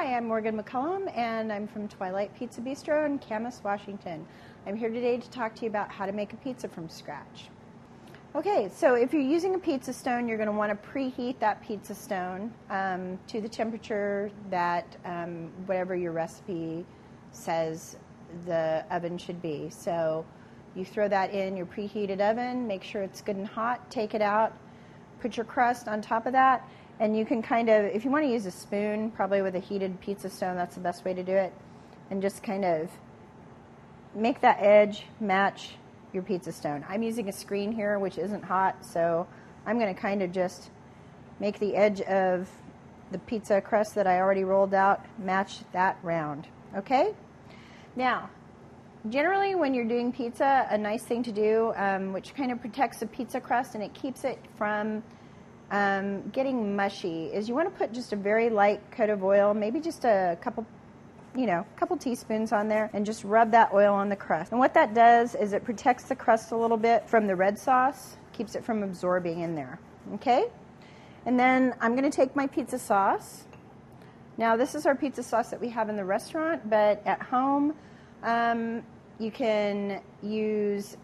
Hi, I'm Morgan McCullum, and I'm from Twilight Pizza Bistro in Camas, Washington. I'm here today to talk to you about how to make a pizza from scratch. Okay, so if you're using a pizza stone, you're going to want to preheat that pizza stone to the temperature that whatever your recipe says the oven should be. So you throw that in your preheated oven, make sure it's good and hot, take it out, put your crust on top of that, and you can kind of, if you want to use a spoon, probably with a heated pizza stone, that's the best way to do it, and just kind of make that edge match your pizza stone. I'm using a screen here, which isn't hot, so I'm going to kind of just make the edge of the pizza crust that I already rolled out match that round. Okay? Now, generally when you're doing pizza, a nice thing to do, which kind of protects the pizza crust and it keeps it from getting mushy, is you want to put just a very light coat of oil, maybe just a couple teaspoons on there, and just rub that oil on the crust. And what that does is it protects the crust a little bit from the red sauce, keeps it from absorbing in there. Okay? And then I'm going to take my pizza sauce. Now this is our pizza sauce that we have in the restaurant, but at home you can use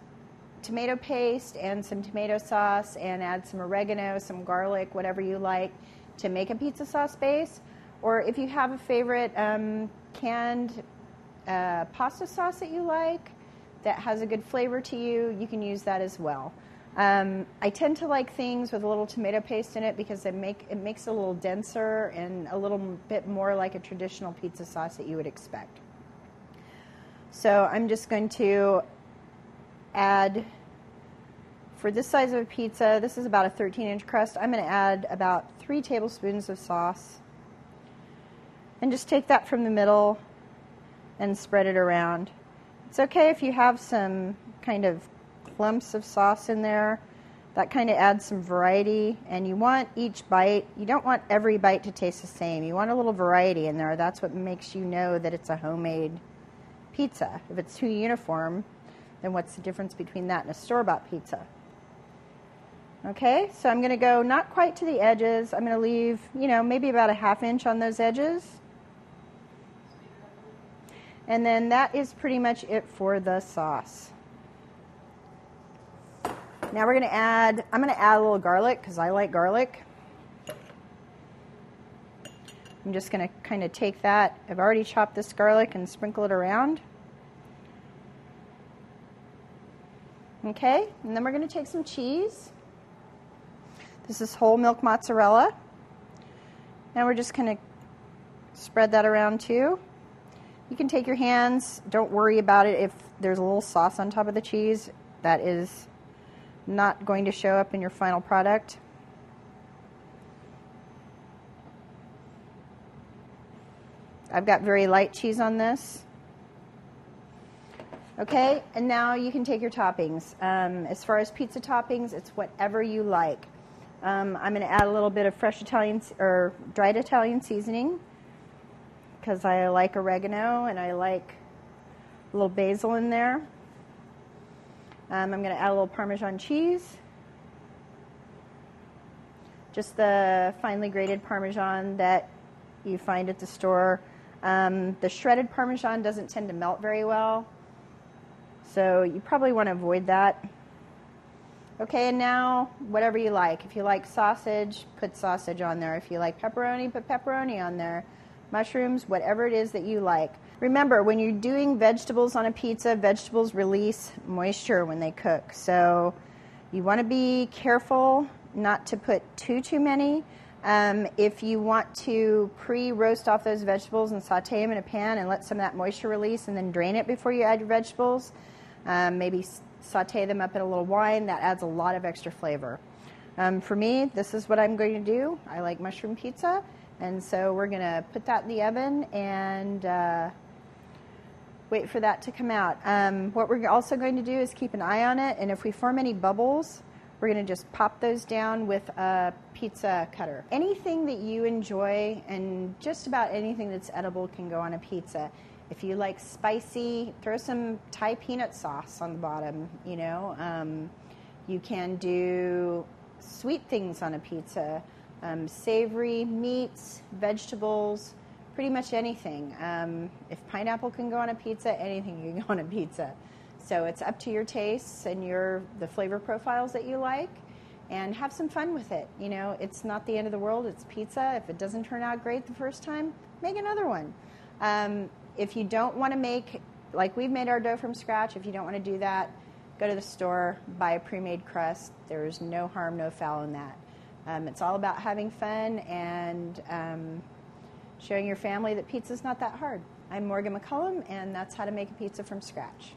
tomato paste and some tomato sauce and add some oregano, some garlic, whatever you like to make a pizza sauce base. Or if you have a favorite canned pasta sauce that you like that has a good flavor to you, you can use that as well. I tend to like things with a little tomato paste in it because it makes it a little denser and a little bit more like a traditional pizza sauce that you would expect. So I'm just going to add, for this size of a pizza, this is about a 13-inch crust, I'm going to add about 3 tablespoons of sauce. And just take that from the middle and spread it around. It's okay if you have some kind of clumps of sauce in there. That kind of adds some variety. And you want each bite, you don't want every bite to taste the same. You want a little variety in there. That's what makes you know that it's a homemade pizza. If it's too uniform, then what's the difference between that and a store-bought pizza? Okay, so I'm going to go not quite to the edges. I'm going to leave, maybe about a ½ inch on those edges. And then that is pretty much it for the sauce. Now I'm going to add a little garlic because I like garlic. I'm just going to kind of take that. I've already chopped this garlic and sprinkle it around. Okay, and then we're going to take some cheese. This is whole milk mozzarella. Now we're just going to spread that around too. You can take your hands, don't worry about it if there's a little sauce on top of the cheese. That is not going to show up in your final product. I've got very light cheese on this. Okay, and now you can take your toppings. As far as pizza toppings, it's whatever you like. I'm going to add a little bit of fresh Italian or dried Italian seasoning because I like oregano and I like a little basil in there. I'm going to add a little Parmesan cheese. Just the finely grated Parmesan that you find at the store. The shredded Parmesan doesn't tend to melt very well, so you probably want to avoid that. Okay, and now whatever you like. If you like sausage, put sausage on there. If you like pepperoni, put pepperoni on there. Mushrooms, whatever it is that you like. Remember, when you're doing vegetables on a pizza, vegetables release moisture when they cook. So you want to be careful not to put too many. If you want to pre-roast off those vegetables and saute them in a pan and let some of that moisture release and then drain it before you add your vegetables, maybe saute them up in a little wine. That adds a lot of extra flavor. For me, this is what I'm going to do. I like mushroom pizza, and so we're going to put that in the oven and wait for that to come out. What we're also going to do is keep an eye on it, and if we form any bubbles, we're going to just pop those down with a pizza cutter. Anything that you enjoy and just about anything that's edible can go on a pizza. If you like spicy, throw some Thai peanut sauce on the bottom, You can do sweet things on a pizza, savory meats, vegetables, pretty much anything. If pineapple can go on a pizza, anything can go on a pizza. So it's up to your tastes and the flavor profiles that you like, and have some fun with it. You know, it's not the end of the world. It's pizza. If it doesn't turn out great the first time, make another one. If you don't want to make, like we've made our dough from scratch, if you don't want to do that, go to the store, buy a pre-made crust. There's no harm, no foul in that. It's all about having fun and showing your family that pizza's not that hard. I'm Morgan McCullum, and that's how to make a pizza from scratch.